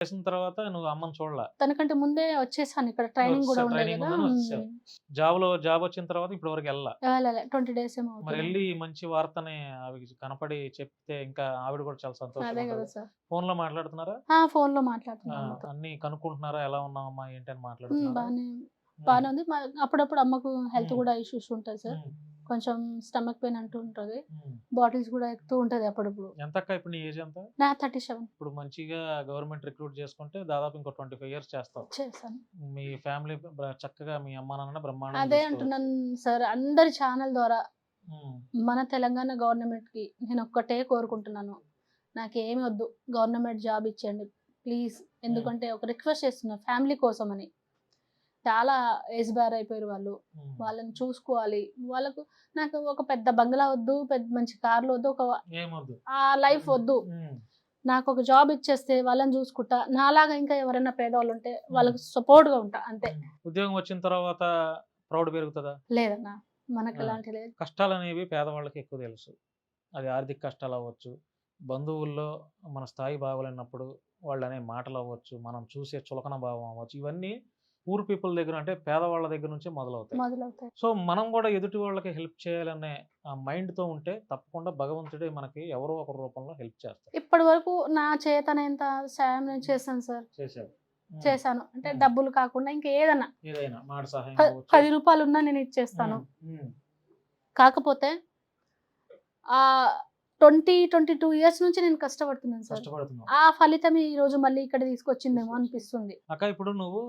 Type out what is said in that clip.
చేసిన తర్వాత నువ్వు అమ్మని చూడలా. తనకంటే ముందే వచ్చేసాను. ఇక్కడ ట్రైనింగ్ గూడా ఉండే ట్రైనింగ్ గదా! ఉందని వచ్చేసావు. జాబ్ వచ్చిన తర్వాత ఇప్పటి వరకు ఎళ్ళలా. వెళ్ళలే. 20 డేస్ ఏమో మరెళ్లి అవుతదండి. ఈ మంచి వార్తని ఆవిడకి కనపడి చెప్తే ఇంకా ఆవిడ కూడా చాలా సంతోషంగా అదే గదా ఉంటది. సార్. ఫోన్‌లో మాట్లాడుతున్నారా? ఫోన్‌లో ఆ! మాట్లాడుతున్నాం మాతో. అన్నీ కనుక్కుంటున్నారా? ఎలా ఉన్నావమ్మా? ఏంటి అని మాట్లాడుతున్నారా? బానే హ్మ్. బానే ఉంది. అప్పుడప్పుడు అమ్మకు హెల్త్ హ్మ్. గూడా ఇష్యూస్ ఉంటాయి సార్. హ్మ్. కొంచెం స్టమక్ పెయిన్ అంటూ ఉంటది. హ్మ్. బాటిల్స్ గూడా ఎక్కుతూ ఉంటది అప్పుడప్పుడు. ఎంతక్క ఇప్పుడు నీ ఏజ్ ఎంత? నా 37 ఇప్పుడు మంచిగా గవర్నమెంట్ రిక్రూట్ చేసుకుంటే దాదాపు ఇంకో 25 ఇయర్స్ చేస్తావు. చేశాను. మీ ఫ్యామిలీ చక్కగా మీ అమ్మా, నాన్నని బ్రహ్మాండంగా అదే చూసుకోవచ్చు. అంటున్నాను సార్. అందరి ఛానల్ ద్వారా హ్మ్. మన తెలంగాణ గవర్నమెంట్‌కి నేనొక్కటే కోరుకుంటున్నాను. నాకేమి వద్దు. గవర్నమెంట్ జాబ్ ఇచ్చేయండి ప్లీజ్. హ్మ్. ఎందుకంటే ఒక రిక్వెస్ట్ చేస్తున్నా ఫ్యామిలీ కోసమని. చాలా ఏజ్ బార్ అయిపోయారు వాళ్ళు. హ్మ్. వాళ్ళని చూసుకోవాలి. వాళ్ళకు నాకు ఒక పెద్ద బంగ్లా వద్దు. పెద్ద మంచి కార్‌లు వద్దు. ఏమొద్దు. ఆ లైఫ్ హ్మ్. వద్దు. హ్మ్. నాకొక జాబ్ ఇచ్చేస్తే వాళ్ళని చూసుకుంటా. నాలాగా ఇంకా ఎవరైనా పేదవాళ్ళుంటే హ్మ్. వాళ్ళకి సపోర్ట్‌గా ఉంటా అంతే. హ్మ్. ఉద్యోగం వచ్చిన తర్వాత ప్రౌడ్ పెరుగుతదా? లేదన్నా. ఆ! మనకెలాంటి లేదు. కష్టాలనేవి పేదవాళ్ళకి ఎక్కువ తెలుసు. అది ఆర్థిక కష్టాలవ్వచ్చు, బంధువుల్లో మన స్థాయి బాగోలేనప్పుడు వాళ్ళనే మాటలవ్వచ్చు, మనం చూసే చులకన భావం అవ్వచ్చు, ఇవన్నీ పూర్ పీపుల్ దగ్గర అంటే పేదవాళ్ళ దగ్గర నుంచే మొదలవుతాయి. మొదలవుతాయి. సో, మనం గూడా ఎదుటి వాళ్ళకి హెల్ప్ చేయాలనే ఆ మైండ్‌తో ఉంటే తప్పకుండా భగవంతుడే మనకి ఎవరో ఒక రూపంలో హెల్ప్ చేస్తాడు. ఇప్పటి వరకు నా చేతనైనంత సాయం నేను చేశాను సార్. చేశావు. హ్మ్. చేశాను. అంటే హ్మ్. డబ్బులు కాకుండా ఇంకా ఏదన్నా ఏదైనా మాట సహాయం రూ. అవ్వచ్చు. 10 ఉన్నా నేను ఇచ్చేస్తాను. హ్మ్. హ్మ్. కాకపోతే ఆహ్, 22 ఇయర్స్ నుంచి నేను కష్టపడుతున్నాను సార్. కష్టపడుతున్నావు. ఆ ఫలితం ఈరోజు మళ్ళీ ఇక్కడ తీసుకొచ్చిందేమో తీసుకొచ్చావు. అనిపిస్తుంది. అక్క ఇప్పుడు నువ్వు